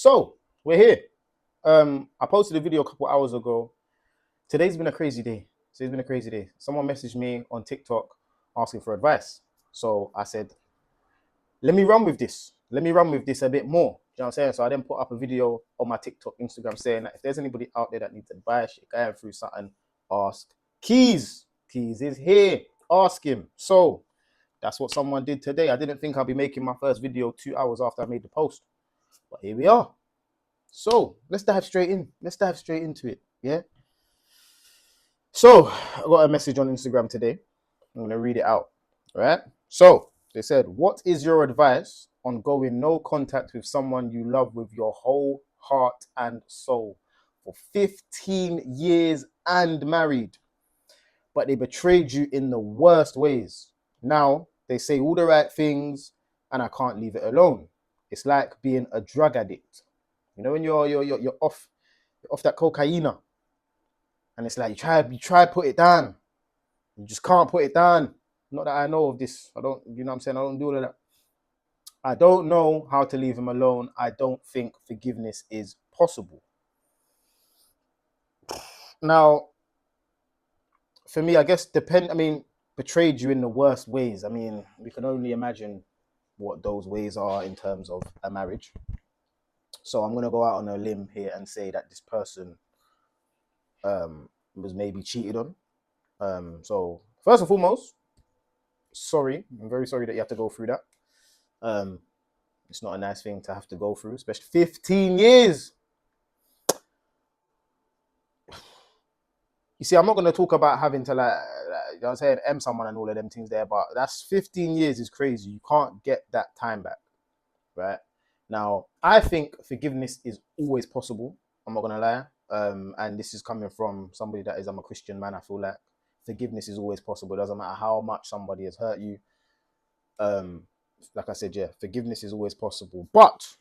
So we're here. I posted a video a couple hours ago. Today's been a crazy day. Someone messaged me on TikTok asking for advice. So I said, let me run with this. Let me run with this a bit more. You know what I'm saying? So I then put up a video on my TikTok, Instagram saying that if there's anybody out there that needs advice, you're going through something, ask Keeez. Keeez is here. Ask him. So that's what someone did today. I didn't think I'd be making my first video 2 hours after I made the post. But here we are. So let's dive straight in. Let's dive straight into it. Yeah. So I got a message on Instagram today. I'm gonna read it out. All right. So they said, "What is your advice on going no contact with someone you love with your whole heart and soul for 15 years and married, but they betrayed you in the worst ways? Now they say all the right things, and I can't leave it alone. It's like being a drug addict. You know when you're off that cocaine, and it's like you try put it down, you just can't put it down. Not that I know of this. I don't, you know what I'm saying? I don't do all of that. I don't know how to leave him alone. I don't think forgiveness is possible." Now, for me, I guess betrayed you in the worst ways. I mean, we can only imagine what those ways are in terms of a marriage. So I'm gonna go out on a limb here and say that this person was maybe cheated on. So first and foremost, sorry. I'm very sorry that you have to go through that. It's not a nice thing to have to go through, especially 15 years. You see, I'm not going to talk about having to you know what I'm saying, M someone and all of them things there, but that's 15 years is crazy. You can't get that time back, right? Now, I think forgiveness is always possible. I'm not going to lie. And this is coming from somebody that I'm a Christian man. I feel like forgiveness is always possible. It doesn't matter how much somebody has hurt you. Like I said, yeah, forgiveness is always possible. But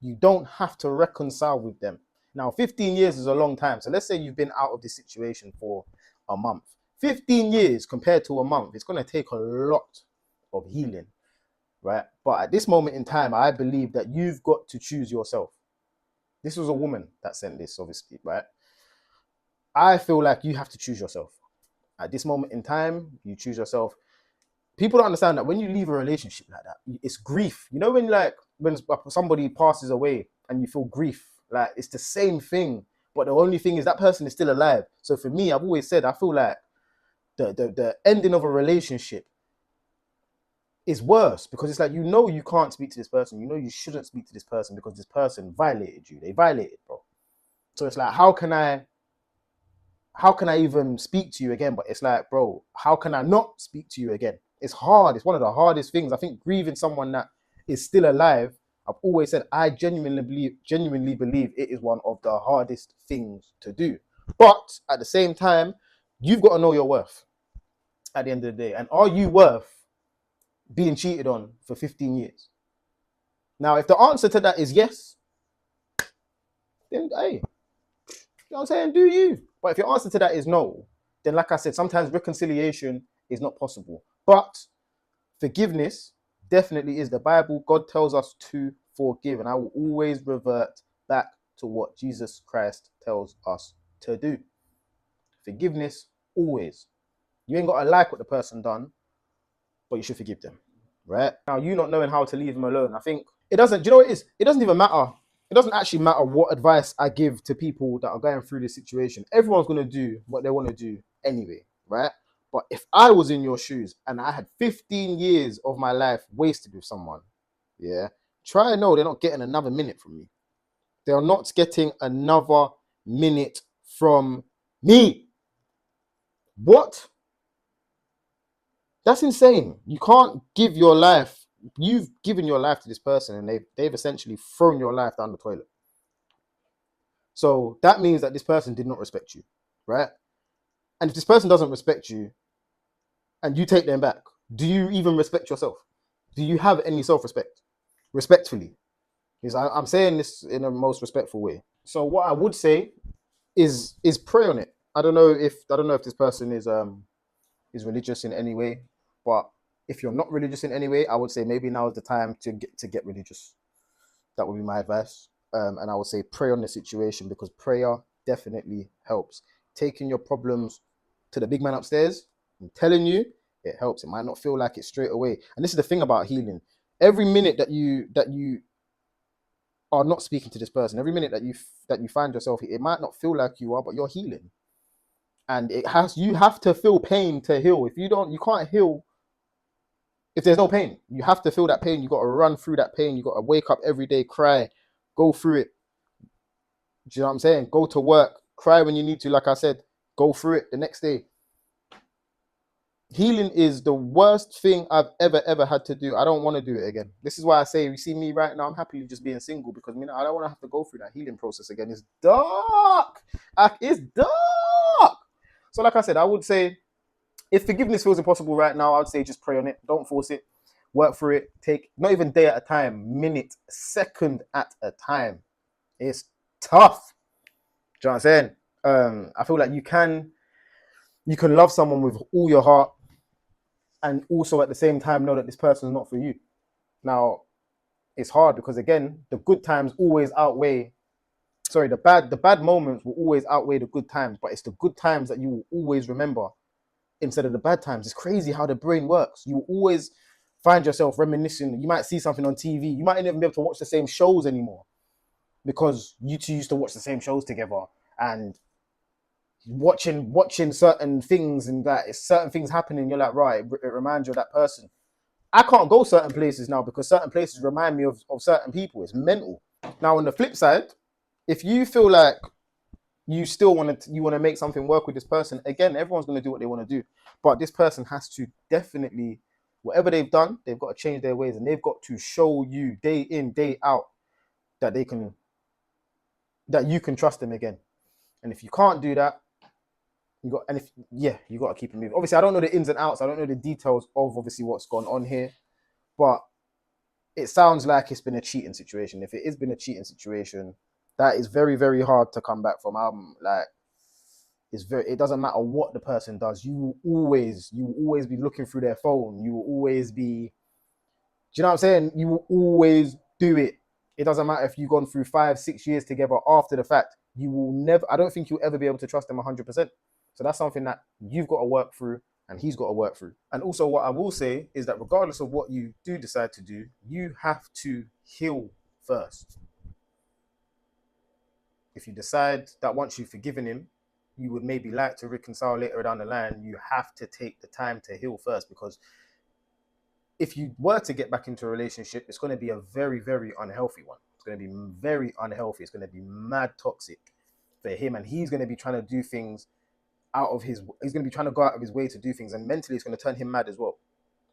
you don't have to reconcile with them. Now, 15 years is a long time. So let's say you've been out of this situation for a month. 15 years compared to a month, it's going to take a lot of healing, right? But at this moment in time, I believe that you've got to choose yourself. This was a woman that sent this, obviously, right? I feel like you have to choose yourself. At this moment in time, you choose yourself. People don't understand that when you leave a relationship like that, it's grief. You know when somebody passes away and you feel grief, like it's the same thing, but the only thing is that person is still alive. So for me, I've always said I feel like the ending of a relationship is worse because it's like you can't speak to this person, you shouldn't speak to this person because this person violated you. They violated, bro. So it's like how can I even speak to you again? But it's like, bro, how can I not speak to you again? It's hard. It's one of the hardest things. I think grieving someone that is still alive, I've always said I genuinely believe it is one of the hardest things to do. But at the same time, you've got to know your worth at the end of the day. And are you worth being cheated on for 15 years? Now, if the answer to that is yes, then hey, you know what I'm saying? Do you? But if your answer to that is no, then like I said, sometimes reconciliation is not possible. But forgiveness definitely is. The Bible, God tells us to forgive. And I will always revert back to what Jesus Christ tells us to do. Forgiveness, always. You ain't got to like what the person done, but you should forgive them. Right? Now, you not knowing how to leave them alone, I think it doesn't, do you know what it is? It doesn't even matter. It doesn't actually matter what advice I give to people that are going through this situation. Everyone's going to do what they want to do anyway, right? But if I was in your shoes and I had 15 years of my life wasted with someone, yeah, try and know they're not getting another minute from me. They're not getting another minute from me. What? That's insane. You can't give your life. You've given your life to this person and they've essentially thrown your life down the toilet. So that means that this person did not respect you, right? And if this person doesn't respect you and you take them back, do you even respect yourself? Do you have any self-respect? Respectfully. Because I'm saying this in a most respectful way. So what I would say is pray on it. I don't know if this person is religious in any way, but if you're not religious in any way, I would say maybe now is the time to get religious. That would be my advice. And I would say pray on the situation, because prayer definitely helps. Taking your problems to the big man upstairs, I'm telling you, it helps. It might not feel like it straight away. And this is the thing about healing. Every minute that you are not speaking to this person, every minute that you find yourself, it might not feel like you are, but you're healing. And you have to feel pain to heal. If you don't, you can't heal if there's no pain. You have to feel that pain. You got to run through that pain. You got to wake up every day, cry, go through it. Do you know what I'm saying? Go to work, cry when you need to. Like I said, go through it the next day. Healing is the worst thing I've ever had to do. I don't want to do it again. This is why I say, you see me right now, I'm happily just being single, because I don't want to have to go through that healing process again. It's dark. It's dark. So like I said, I would say, if forgiveness feels impossible right now, I would say just pray on it. Don't force it. Work through it. Take not even day at a time, minute, second at a time. It's tough. Do you know what I'm saying? I feel like you can love someone with all your heart, and also at the same time know that this person is not for you. Now, it's hard because, again, the good times always outweigh. Sorry, the bad moments will always outweigh the good times, but it's the good times that you will always remember instead of the bad times. It's crazy how the brain works. You will always find yourself reminiscing. You might see something on TV. You might not even be able to watch the same shows anymore, because you two used to watch the same shows together, and watching certain things, and that it's certain things happening. You're like, right, it reminds you of that person. I can't go certain places now because certain places remind me of certain people. It's mental. Now, on the flip side, if you feel like you still want to make something work with this person, again, everyone's going to do what they want to do, but this person has to definitely, whatever they've done, they've got to change their ways, and they've got to show you day in, day out that you can trust them again. And if you can't do that, you got to keep it moving. Obviously, I don't know the ins and outs. I don't know the details of obviously what's gone on here, but it sounds like it's been a cheating situation. If it has been a cheating situation, that is very, very hard to come back from. It doesn't matter what the person does. You will always be looking through their phone. You will always be, do you know what I'm saying? You will always do it. It doesn't matter if you've gone through 5-6 years together after the fact. You will never, I don't think you'll ever be able to trust them 100%. So that's something that you've got to work through, and he's got to work through. And also, what I will say is that regardless of what you do decide to do, you have to heal first. If you decide that once you've forgiven him, you would maybe like to reconcile later down the line, you have to take the time to heal first, because if you were to get back into a relationship, it's going to be a very, very unhealthy one. It's going to be very unhealthy. It's going to be mad toxic for him, and he's going to be trying to do things he's going to be trying to go out of his way to do things, and mentally it's going to turn him mad as well,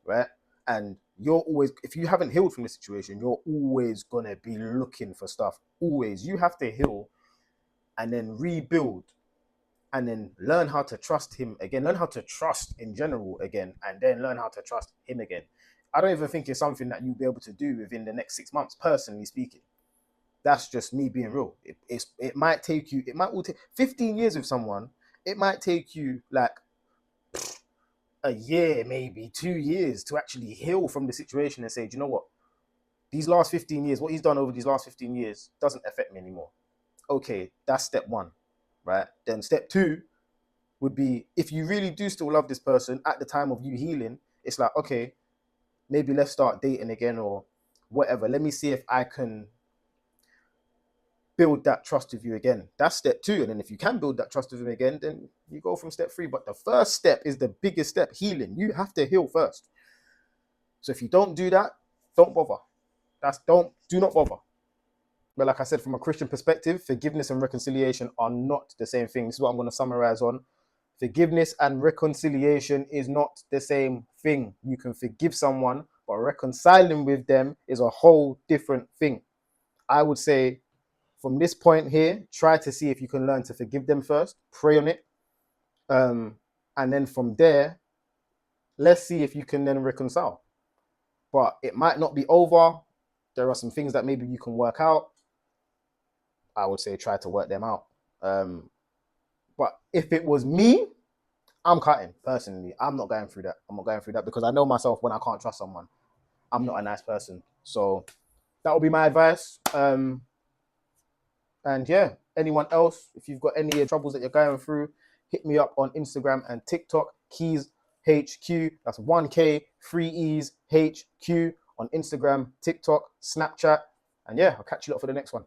right? And if you haven't healed from the situation, you're always going to be looking for stuff. Always. You have to heal and then rebuild, and then learn how to trust him again, learn how to trust in general again, and then learn how to trust him again. I don't even think it's something that you'll be able to do within the next 6 months, personally speaking. That's just me being real. It might take you, it might all take 15 years with someone. It might take you like a year, maybe 2 years to actually heal from the situation and say, do you know what? These last 15 years, what he's done over these last 15 years doesn't affect me anymore. Okay, that's step one, right? Then step two would be, if you really do still love this person at the time of you healing, it's like, okay, maybe let's start dating again or whatever. Let me see if I can build that trust with you again. That's step two. And then if you can build that trust with him again, then you go from step three. But the first step is the biggest step, healing. You have to heal first. So if you don't do that, don't bother. Do not bother. But like I said, from a Christian perspective, forgiveness and reconciliation are not the same thing. This is what I'm going to summarize on. Forgiveness and reconciliation is not the same thing. You can forgive someone, but reconciling with them is a whole different thing. I would say, from this point here, try to see if you can learn to forgive them first. Pray on it. And then from there, let's see if you can then reconcile. But it might not be over. There are some things that maybe you can work out. I would say try to work them out. But if it was me, I'm cutting, personally. I'm not going through that. I'm not going through that because I know myself when I can't trust someone. I'm not a nice person. So that will be my advice. And yeah, anyone else, if you've got any troubles that you're going through, hit me up on Instagram and TikTok, Keeez HQ. That's 1K, 3E's HQ on Instagram, TikTok, Snapchat. And yeah, I'll catch you lot for the next one.